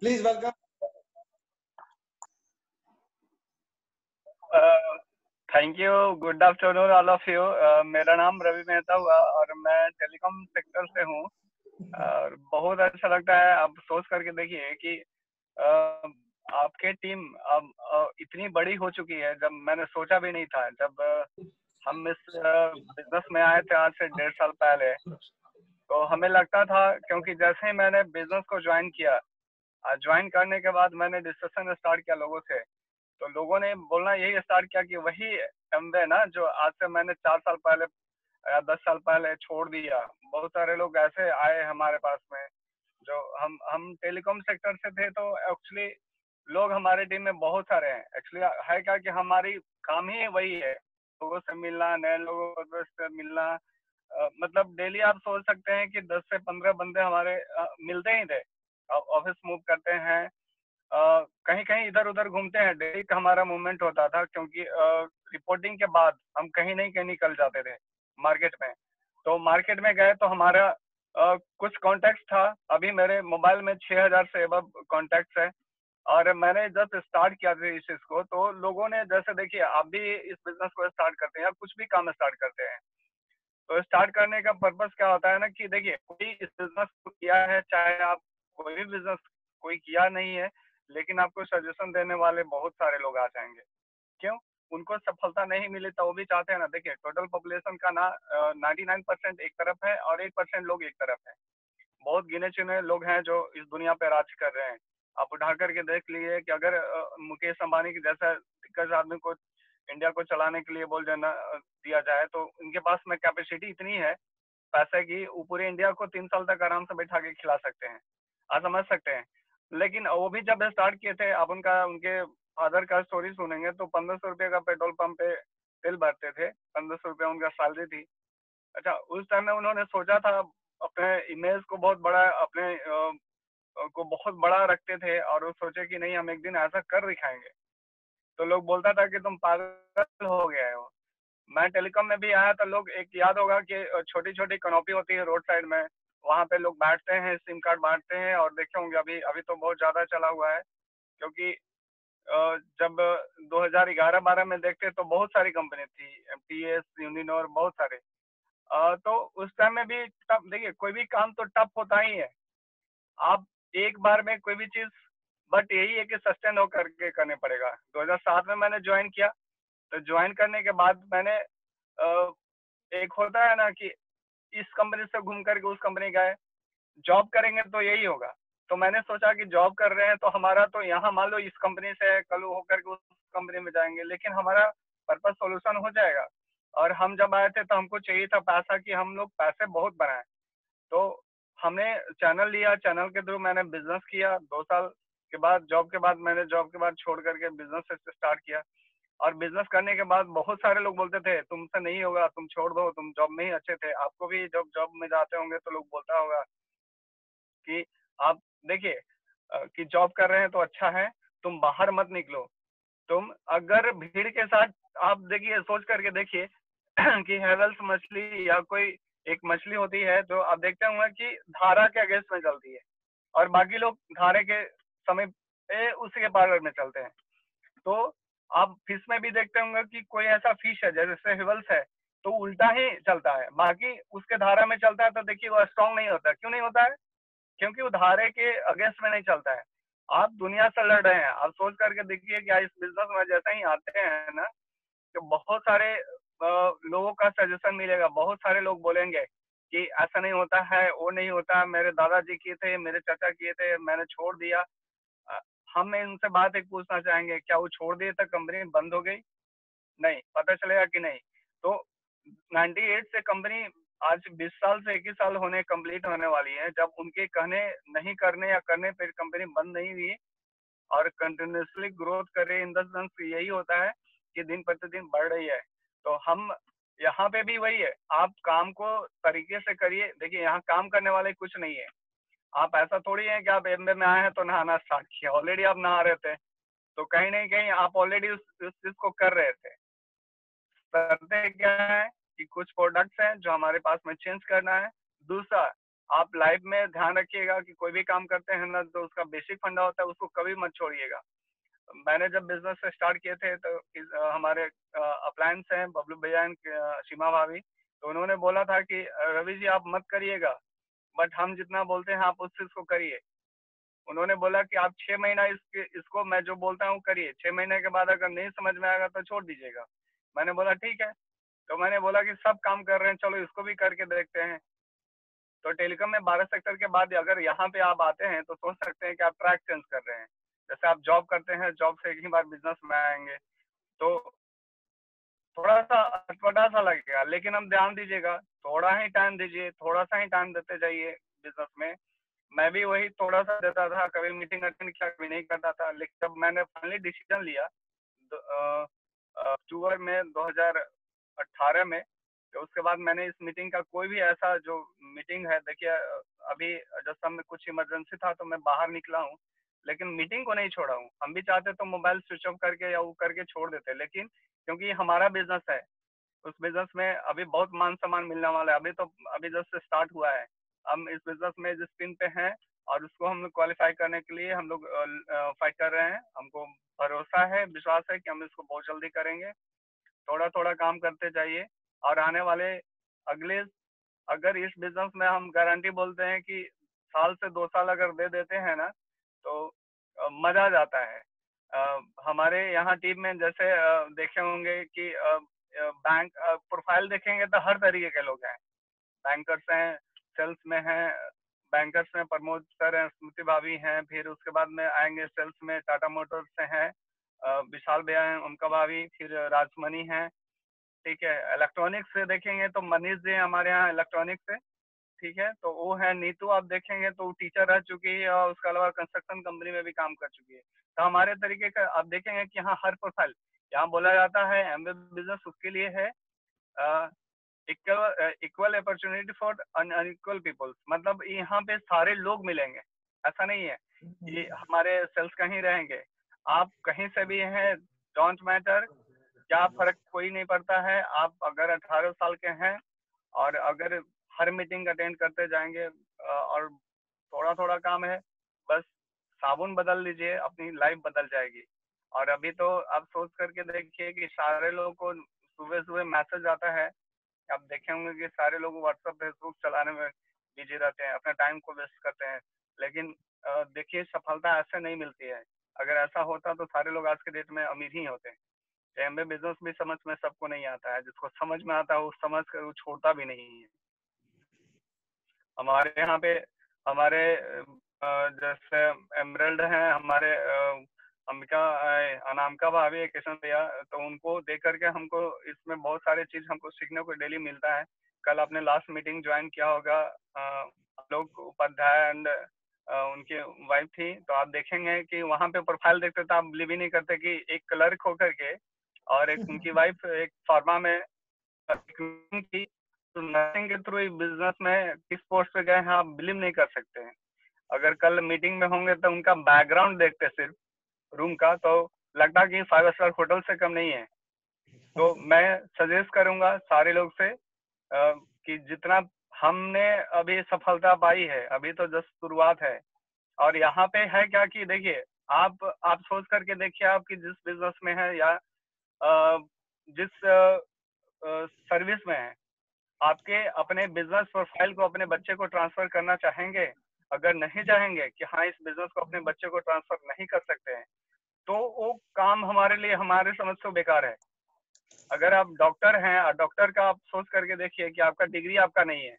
Please welcome. Thank you, good afternoon all of you. मेरा नाम रवि मेहता हुआ और मैं टेलीकॉम सेक्टर से हूँ। और बहुत अच्छा लगता है। आप सोच करके देखिए कि आपके टीम अब इतनी बड़ी हो चुकी है, जब मैंने सोचा भी नहीं था। जब हम इस बिजनेस में आए थे आज से 1.5 साल पहले, तो हमें लगता था, क्योंकि जैसे ही मैंने बिजनेस को ज्वाइन किया, ज्वाइन करने के बाद मैंने डिस्कशन स्टार्ट किया लोगों से, तो लोगों ने बोलना यही स्टार्ट किया कि वही एमवे ना जो आज से मैंने 4 साल पहले या 10 साल पहले छोड़ दिया। बहुत सारे लोग ऐसे आए हमारे पास में, जो हम टेलीकॉम सेक्टर से थे। तो एक्चुअली लोग हमारे टीम में बहुत सारे हैं। एक्चुअली है क्या कि हमारी काम ही वही है, लोगों से मिलना, नए लोगों से मिलना। मतलब डेली आप सोच सकते हैं कि 10 से 15 बंदे हमारे मिलते ही थे। ऑफिस मूव करते हैं, कहीं कहीं इधर उधर घूमते हैं। डेली का हमारा मूवमेंट होता था, क्योंकि रिपोर्टिंग के बाद हम कहीं नहीं कहीं निकल जाते थे मार्केट में। तो मार्केट में गए तो हमारा कुछ कॉन्टैक्ट था। अभी मेरे मोबाइल में 6000 से अब कॉन्टैक्ट्स है। और मैंने जब स्टार्ट किया था इस चीज को, तो लोगों ने, जैसे देखिए आप भी इस बिजनेस को स्टार्ट करते हैं या कुछ भी काम स्टार्ट करते हैं, तो स्टार्ट करने का पर्पस क्या होता है ना, कि देखिए कोई इस बिजनेस को किया है, चाहे आप कोई भी बिजनेस कोई किया नहीं है, लेकिन आपको सजेशन देने वाले बहुत सारे लोग आ जाएंगे। क्यों? उनको सफलता नहीं मिली तो वो भी चाहते हैं ना। देखिए टोटल पॉपुलेशन का ना 99% एक तरफ है और 1% लोग एक तरफ है। बहुत गिने चुने लोग हैं जो इस दुनिया पे राज कर रहे हैं। आप उठा करके देख लीजिए कि अगर मुकेश अंबानी के जैसा दिग्गज आदमी को इंडिया को चलाने के लिए बोल देना दिया जाए, तो उनके पास में कैपेसिटी इतनी है पैसे की, वो पूरे इंडिया को 3 साल तक आराम से बैठा के खिला सकते हैं। आप समझ सकते हैं। लेकिन वो भी जब स्टार्ट किए थे, आप उनके फादर का स्टोरी सुनेंगे तो 1500 रुपये का पेट्रोल पंप पे तेल भरते थे। 1500 रुपये उनका सैलरी थी। अच्छा, उस टाइम में उन्होंने सोचा था, अपने इमेज को बहुत बड़ा, अपने को बहुत बड़ा रखते थे, और वो सोचे कि नहीं हम एक दिन ऐसा कर दिखाएंगे। तो लोग बोलता था कि तुम पागल हो गए हो। मैं टेलीकॉम में भी आया तो लोग, एक याद होगा कि छोटी छोटी कनोपी होती है रोड साइड में, वहां पे लोग बैठते हैं, सिम कार्ड बांटते हैं। और देखे होंगे अभी अभी तो बहुत ज्यादा चला हुआ है, क्योंकि जब 2011-12 में देखते तो बहुत सारी कंपनी थी, एमटीएस, यूनिनोर, बहुत सारे। तो उस टाइम में भी टफ, देखिए कोई भी काम तो टफ होता ही है। आप एक बार में कोई भी चीज, बट यही है कि सस्टेन होकर के करने पड़ेगा। 2007 में मैंने ज्वाइन किया, तो ज्वाइन करने के बाद मैंने एक होता है ना कि इस कंपनी से घूम करके उस कंपनी गए, जॉब करेंगे तो यही होगा। तो मैंने सोचा कि जॉब कर रहे हैं तो हमारा तो यहाँ, मान लो इस कंपनी से कल होकर के उस कंपनी में जाएंगे, लेकिन हमारा पर्पस सोल्यूशन हो जाएगा। और हम जब आए थे तो हमको चाहिए था पैसा, कि हम लोग पैसे बहुत बनाए। तो हमने चैनल लिया, चैनल के थ्रू मैंने बिजनेस किया। 2 साल के बाद, जॉब के बाद, मैंने जॉब के बाद छोड़ करके बिजनेस से स्टार्ट किया। और बिजनेस करने के बाद बहुत सारे लोग बोलते थे तुमसे नहीं होगा, तुम छोड़ दो, तुम जॉब में ही अच्छे थे। आपको भी जब जॉब में जाते होंगे तो लोग बोलता होगा कि आप देखिए कि जॉब कर रहे हैं तो अच्छा है, तुम बाहर मत निकलो। तुम अगर भीड़ के साथ, आप देखिए सोच करके देखिए कि हेवल्स मछली या कोई एक मछली होती है, तो आप देखते होंगे कि धारा के अगेंस्ट में चलती है, और बाकी लोग धारे के समय पे उसी के पार में चलते हैं। तो आप फिश में भी देखते होंगे कि कोई ऐसा फिश है जैसे हिवल्स है, तो उल्टा ही चलता है, बाकी उसके धारा में चलता है। तो देखिए वो स्ट्रांग नहीं होता। क्यों नहीं होता है? क्योंकि वो धारे के अगेंस्ट में नहीं चलता है। आप दुनिया से लड़ रहे हैं। आप सोच करके देखिए कि इस बिजनेस में जैसे ही आते हैं ना, तो बहुत सारे लोगों का सजेशन मिलेगा। बहुत सारे लोग बोलेंगे कि ऐसा नहीं होता है, वो नहीं होता है, मेरे दादाजी किए थे, मेरे चाचा किए थे, मैंने छोड़ दिया। अ, हम इनसे बात एक पूछना चाहेंगे, क्या वो छोड़ दिए तो कंपनी बंद हो गई? नहीं, पता चलेगा कि नहीं। तो 98 से कंपनी आज 20 साल से 21 साल होने कंप्लीट होने वाली है, जब उनके कहने नहीं करने या करने पर कंपनी बंद नहीं हुई और कंटिन्यूसली ग्रोथ कर रही है। इन द सेंस यही होता है कि दिन प्रतिदिन बढ़ रही है। तो हम यहाँ पे भी वही है, आप काम को तरीके से करिए। देखिए यहाँ काम करने वाले कुछ नहीं है। आप ऐसा थोड़ी है कि आप एमबे में आए हैं तो नहाना स्टार्ट किया, ऑलरेडी आप नहा रहे थे। तो कहीं नहीं कहीं आप ऑलरेडी उस चीज को कर रहे थे। करते क्या है कि कुछ प्रोडक्ट्स हैं जो हमारे पास में चेंज करना है। दूसरा, आप लाइफ में ध्यान रखिएगा कि कोई भी काम करते हैं ना, तो उसका बेसिक फंडा होता है, उसको कभी मत छोड़िएगा। मैंने जब बिजनेस स्टार्ट किए थे तो हमारे अप्लायंस हैं बबलू भैया एंड सीमा भाभी, तो उन्होंने बोला था कि रवि जी आप मत करिएगा, बट हम जितना बोलते हैं आप उस चीज को करिए। उन्होंने बोला कि आप 6 महीना इसको मैं जो बोलता हूँ करिए, 6 महीने के बाद अगर नहीं समझ में आएगा तो छोड़ दीजिएगा। मैंने बोला ठीक है। तो मैंने बोला कि सब काम कर रहे हैं, चलो इसको भी करके देखते हैं। तो टेलीकॉम में 12 सेक्टर के बाद अगर यहाँ पे आप आते हैं तो सोच सकते हैं कि आप ट्रैक चेंज कर रहे हैं। जैसे आप जॉब करते हैं, जॉब से एक ही बार बिजनेस में आएंगे तो थोड़ा सा अटपटा सा लगेगा, लेकिन हम ध्यान दीजिएगा, थोड़ा ही टाइम दीजिए, थोड़ा सा ही टाइम देते जाइए बिजनेस में। मैं भी वही थोड़ा सा देता था, कभी मीटिंग अटेंड किया, कभी नहीं करता था, लेकिन जब मैंने फाइनली डिसीजन लिया अक्टूबर में 2018 में, तो उसके बाद मैंने इस मीटिंग का कोई भी ऐसा जो मीटिंग है, देखिए अभी जैसा में कुछ इमरजेंसी था तो मैं बाहर निकला हूँ, लेकिन मीटिंग को नहीं छोड़ा हूँ। हम भी चाहते तो मोबाइल स्विच ऑफ करके या वो करके छोड़ देते, लेकिन क्योंकि हमारा बिजनेस है, उस बिजनेस में अभी बहुत मान सम्मान मिलने वाला है। अभी जस्ट स्टार्ट हुआ है। हम इस बिजनेस में जिस टीम पे हैं और उसको हम लोग क्वालिफाई करने के लिए हम लोग फाइट कर रहे हैं। हमको भरोसा है, विश्वास है कि हम इसको बहुत जल्दी करेंगे। थोड़ा थोड़ा काम करते जाइए और आने वाले अगले, अगर इस बिजनेस में हम गारंटी बोलते हैं कि साल से 2 साल अगर दे देते हैं ना, तो मजा आ जाता है। हमारे यहाँ टीम में जैसे देखे होंगे कि बैंक प्रोफाइल देखेंगे तो हर तरीके के लोग हैं। बैंकर्स हैं, सेल्स में हैं, बैंकर्स में प्रमोद सर हैं, स्मृति भाभी हैं, फिर उसके बाद में आएंगे सेल्स में टाटा मोटर्स से हैं, विशाल भैया हैं, उनका भाभी, फिर राजमणि हैं। ठीक है, इलेक्ट्रॉनिक्स से देखेंगे तो मनीष जी हमारे यहाँ इलेक्ट्रॉनिक्स से। ठीक है, तो वो है नीतू, आप देखेंगे तो टीचर रह चुकी है और उसके अलावा कंस्ट्रक्शन कंपनी में भी काम कर चुकी है। तो हमारे तरीके का आप देखेंगे कि यहाँ हर प्रोफाइल, यहाँ बोला जाता है एमबीए बिजनेस उसके लिए है equal opportunity for unequal peoples, मतलब यहाँ पे सारे लोग मिलेंगे। ऐसा नहीं है कि हमारे सेल्स कहीं रहेंगे, आप कहीं से भी हैं, डोंट मैटर, क्या फर्क कोई नहीं पड़ता है। आप अगर 18 साल के हैं और अगर हर मीटिंग अटेंड करते जाएंगे और थोड़ा थोड़ा काम है, बस साबुन बदल लीजिए, अपनी लाइफ बदल जाएगी। और अभी तो आप सोच करके देखिए कि सारे लोगों को सुबह सुबह मैसेज आता है। आप देखे होंगे कि सारे लोग व्हाट्सएप फेसबुक चलाने में बिजी रहते हैं, अपने टाइम को वेस्ट करते हैं। लेकिन देखिए सफलता ऐसे नहीं मिलती है। अगर ऐसा होता तो सारे लोग आज के डेट में अमीर ही होते हैं। एमबीए बिजनेस भी समझ में सबको नहीं आता है, जिसको समझ में आता है वो समझ कर वो छोड़ता भी नहीं है। हमारे यहाँ पे हमारे जैसे एमरल्ड हैं हमारे अंबिका अनामिका भाभी है, किशन भैया, तो उनको देख करके हमको इसमें बहुत सारे चीज हमको सीखने को डेली मिलता है। कल आपने लास्ट मीटिंग ज्वाइन किया होगा, आलोक उपाध्याय एंड उनकी वाइफ थी, तो आप देखेंगे कि वहाँ पे प्रोफाइल देखते तो आप बिलीव ही नहीं करते कि एक क्लर्क होकर के और एक उनकी वाइफ एक फार्मा में की, तो नर्सिंग के थ्रू बिजनेस में किस पोस्ट पे गए हैं आप बिलीव नहीं कर सकते हैं। अगर कल मीटिंग में होंगे तो उनका बैकग्राउंड देखते सिर्फ रूम का, तो लगता कि 5 स्टार होटल से कम नहीं है। तो मैं सजेस्ट करूंगा सारे लोग से कि जितना हमने अभी सफलता पाई है, अभी तो जस्ट शुरुआत है। और यहाँ पे है क्या कि देखिए, आप सोच करके देखिए, आपकी जिस बिजनेस में है या जिस सर्विस में है, आपके अपने बिजनेस प्रोफाइल को अपने बच्चे को ट्रांसफर करना चाहेंगे? अगर नहीं चाहेंगे कि हाँ इस बिजनेस को अपने बच्चे को ट्रांसफर नहीं कर सकते हैं, तो वो काम हमारे लिए, हमारे समझ से बेकार है। अगर आप डॉक्टर हैं और डॉक्टर का आप सोच करके देखिए कि आपका डिग्री आपका नहीं है,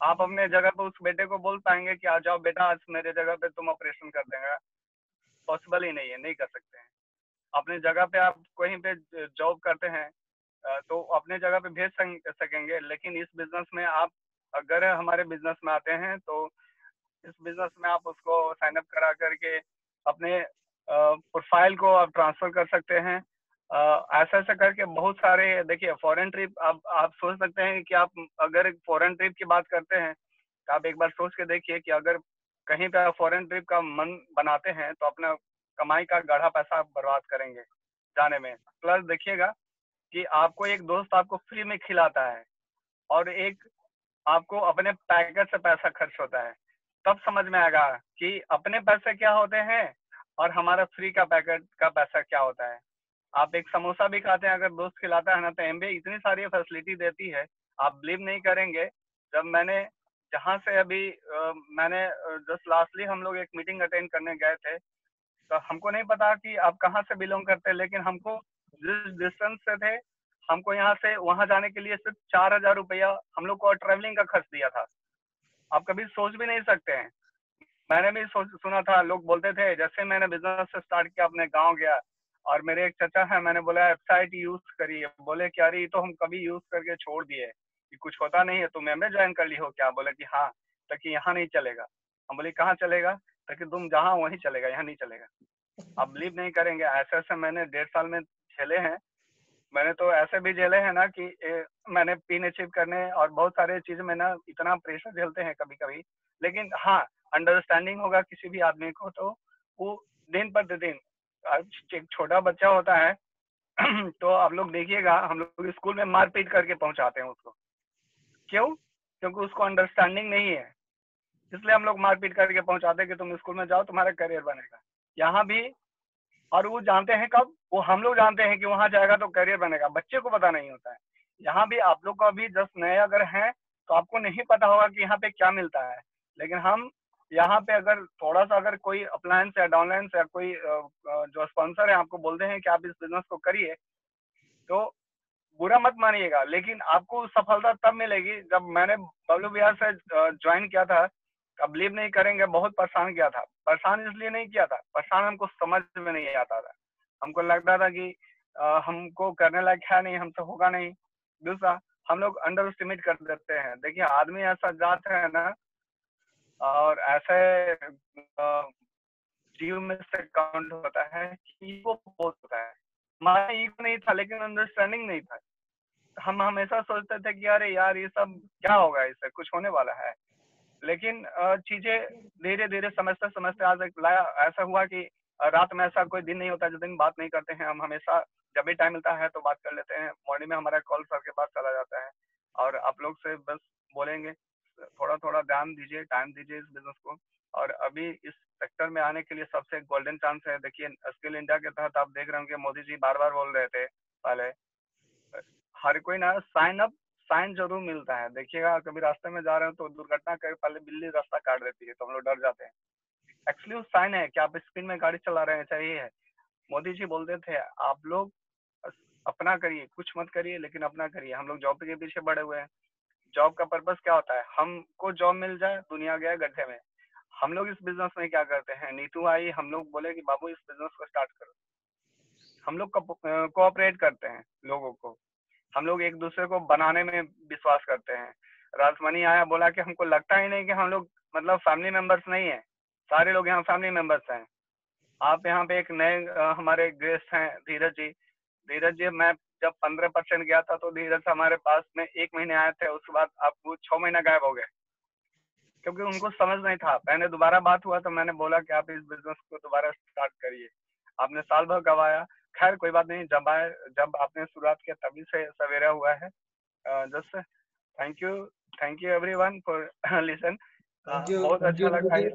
आप अपने जगह पे उस बेटे को बोल पाएंगे कि आ जाओ बेटा आज मेरे जगह पे तुम ऑपरेशन कर देंगे? पॉसिबल ही नहीं है, नहीं कर सकते हैं। अपने जगह पे आप कहीं पे जॉब करते हैं तो अपने जगह पे भेज सकेंगे, लेकिन इस बिजनेस में आप अगर हमारे बिजनेस में आते हैं तो इस बिजनेस में आप उसको साइन अप करा करके अपने प्रोफाइल को आप ट्रांसफर कर सकते हैं। ऐसा ऐसा करके बहुत सारे, देखिए फॉरेन ट्रिप आप सोच सकते हैं कि आप अगर फॉरेन ट्रिप की बात करते हैं तो आप एक बार सोच के देखिए कि अगर कहीं पे आप फॉरेन ट्रिप का मन बनाते हैं तो अपना कमाई का गाढ़ा पैसा आप बर्बाद करेंगे जाने में। प्लस देखिएगा कि आपको एक दोस्त आपको फ्री में खिलाता है और एक आपको अपने पैकेट से पैसा खर्च होता है, तब समझ में आएगा कि अपने पैसे क्या होते हैं और हमारा फ्री का पैकेट का पैसा क्या होता है। आप एक समोसा भी खाते हैं, अगर दोस्त खिलाता है ना, तो एमबीए इतनी सारी फैसिलिटी देती है, आप बिलीव नहीं करेंगे। जब मैंने जहाँ से अभी मैंने जस्ट लास्टली हम लोग एक मीटिंग अटेंड करने गए थे, तो हमको नहीं पता कि आप कहाँ से बिलोंग करते हैं, लेकिन हमको जिस डिस्टेंस से थे, हमको यहाँ से वहाँ जाने के लिए सिर्फ 4,000 रुपया हम लोग को ट्रैवलिंग का खर्च दिया था। आप कभी सोच भी नहीं सकते हैं। मैंने भी सुना था, लोग बोलते थे, जैसे मैंने बिजनेस स्टार्ट किया, अपने गांव गया और मेरे एक चाचा है, मैंने बोला वेबसाइट यूज करिए, बोले कि अरे ये तो हम कभी यूज करके छोड़ दिए, कि कुछ होता नहीं है, तुम एमए ज्वाइन कर ली हो क्या? बोले कि हाँ। ताकि यहाँ नहीं चलेगा। हम बोले कहाँ चलेगा? ताकि तुम जहाँ वहीं चलेगा, यहाँ नहीं चलेगा। आप बिलीव नहीं करेंगे, ऐसे ऐसे मैंने 1.5 साल में झेले हैं। मैंने तो ऐसे भी झेले हैं ना कि मैंने पिन अचीव करने और बहुत सारे चीज में ना इतना प्रेशर झेलते हैं कभी कभी। लेकिन हाँ, अंडरस्टैंडिंग होगा किसी भी आदमी को तो वो दिन प्रतिदिन, एक छोटा बच्चा होता है तो आप लोग देखिएगा, हम लोग स्कूल में मारपीट करके पहुंचाते हैं उसको। क्यों? क्योंकि उसको अंडरस्टैंडिंग नहीं है, इसलिए हम लोग मारपीट करके पहुंचाते हैं कि तुम स्कूल में जाओ, तुम्हारा करियर बनेगा। यहाँ भी, और वो जानते हैं कब? वो हम लोग जानते हैं कि वहां जाएगा तो करियर बनेगा, बच्चे को पता नहीं होता है। यहाँ भी आप लोग को अभी जस्ट नए अगर हैं तो आपको नहीं पता होगा कि यहाँ पे क्या मिलता है। लेकिन हम यहाँ पे अगर थोड़ा सा, अगर कोई अपलायंस या डाउनलाइंस या कोई जो स्पॉन्सर है आपको बोलते हैं कि आप इस बिजनेस को करिए, तो बुरा मत मानिएगा, लेकिन आपको सफलता तब मिलेगी। जब मैंने बबलू बिहार से ज्वाइन किया था, अब बिलीव नहीं करेंगे, बहुत परेशान किया था। परेशान इसलिए नहीं किया था, परेशान हमको समझ में नहीं आता था। हमको लगता था कि हमको करने लायक है नहीं, हमसे होगा नहीं। दूसरा, हम लोग अंडर एस्टिमेट कर देते हैं। देखिए, आदमी ऐसा जात है ना, और ऐसे जीव में से काउंट होता है कि ईगो बहुत होता है। हमारा ईगो नहीं था, लेकिन अंडरस्टैंडिंग नहीं था। हम हमेशा सोचते थे कि अरे यार, ये सब क्या होगा, इससे कुछ होने वाला है। लेकिन चीजें धीरे धीरे समझते समझते आज एक लाया, ऐसा हुआ कि रात में ऐसा कोई दिन नहीं होता जिस दिन बात नहीं करते हैं। हम हमेशा जब भी टाइम मिलता है तो बात कर लेते हैं। मॉर्निंग में हमारा कॉल सर के पास चला जाता है, और आप लोग से बस बोलेंगे थोड़ा थोड़ा ध्यान दीजिए, टाइम दीजिए इस बिजनेस को। और अभी इस सेक्टर में आने के लिए सबसे गोल्डन चांस है। देखिए, स्किल इंडिया के तहत आप देख रहे होंगे, मोदी जी बार बार बोल रहे थे पहले, हर कोई ना साइन अप, साइन जरूर मिलता है। देखिएगा, कभी रास्ते में जा रहे हो तो दुर्घटना के पहले बिल्ली रास्ता काट देती है, तो हम लोग डर जाते हैं। एक्चुअली वो साइन है कि आप स्पीड में गाड़ी चला रहे हैं, चाहिए है। मोदी जी बोलते थे आप लोग अपना करिए, कुछ मत करिए, लेकिन अपना करिए। हम लोग जॉब के पीछे बढ़े हुए हैं। जॉब का पर्पस क्या होता है? हमको जॉब मिल जाए, दुनिया गया गड्ढे में। हम लोग इस बिजनेस में क्या करते हैं, नीतू आई, हम लोग बोले कि बाबू इस बिजनेस को स्टार्ट करो। हम लोग कोऑपरेट करते हैं लोगों को, हम लोग एक दूसरे को बनाने में विश्वास करते हैं। राजमणि आया, बोला कि हमको लगता ही नहीं कि हम लोग मतलब फैमिली मेंबर्स नहीं है, सारे लोग यहाँ फैमिली मेंबर्स हैं। आप यहाँ पे एक नए हमारे गेस्ट हैं, धीरज जी। धीरज जी, मैं जब 15% गया था तो धीरज हमारे पास में 1 महीने आए थे, उसके बाद आप वो 6 महीना गायब हो गए, क्योंकि उनको समझ नहीं था। मैंने दोबारा बात हुआ तो मैंने बोला कि आप इस बिजनेस को दोबारा स्टार्ट करिए। आपने साल भर गवाया, खैर कोई बात नहीं, जब आपने शुरुआत किया तभी से सवेरा हुआ है। Just thank you, thank you everyone for listen. Thank you बहुत अच्छा लगा। मुझे